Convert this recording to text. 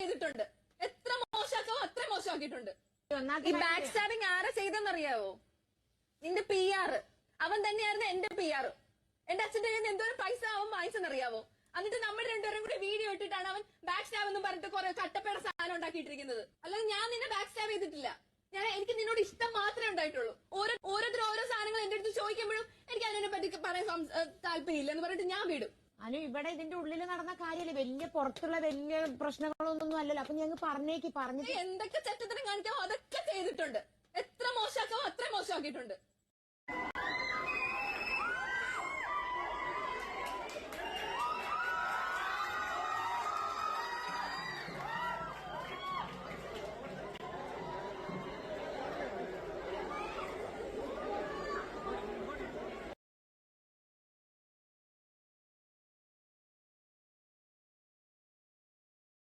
ചെയ്തിട്ടുണ്ട്. എത്ര മോശമാക്കോ അത്ര മോശമാക്കിയിട്ടുണ്ട്. ഈ ബാക്ക് സ്റ്റാബിങ് ആരെ ചെയ്തെന്നറിയാവോ? നിന്റെ PR. അവൻ തന്നെയായിരുന്നു എന്റെ PR. എന്റെ അച്ഛന്റെ കയ്യിൽ നിന്ന് എന്തോരം പൈസ അവൻ വാങ്ങിച്ചെന്നറിയാവോ? എന്നിട്ട് നമ്മൾ രണ്ടുപേരും കൂടി വീഡിയോ ഇട്ടിട്ടാണ് അവൻ ബാക്ക് സ്റ്റാബ് എന്ന് പറഞ്ഞിട്ട് കുറെ കട്ടപ്പേട സാധനം ഉണ്ടാക്കിയിട്ടിരിക്കുന്നത്. അല്ലാതെ ഞാൻ നിന്നെ ബാക്ക് സ്റ്റാബ് ചെയ്തിട്ടില്ല. എനിക്ക് നിന്നോട് ഇഷ്ടം മാത്രമേ ഉണ്ടായിട്ടുള്ളൂ. ഓരോരുത്തർ ഓരോ സാധനങ്ങൾ എന്റെ അടുത്ത് ചോദിക്കുമ്പോഴും എനിക്ക് അതിനെ പറ്റി പറയാൻ താല്പര്യമില്ല എന്ന് പറഞ്ഞിട്ട് ഞാൻ വിടും. ഇവിടെ ഇതിന്റെ ഉള്ളിൽ നടന്ന കാര്യമല്ലേ, വലിയ പുറത്തുള്ള വലിയ പ്രശ്നങ്ങളൊന്നും അല്ലല്ലോ. അപ്പൊ ഞങ്ങൾ പറഞ്ഞിട്ട് എന്തൊക്കെ ചെറ്റത്തരം കാണിക്കാമോ അതൊക്കെ ചെയ്തിട്ടുണ്ട്. എത്ര മോശമാക്കാമോ അത്ര മോശമാക്കിയിട്ടുണ്ട്.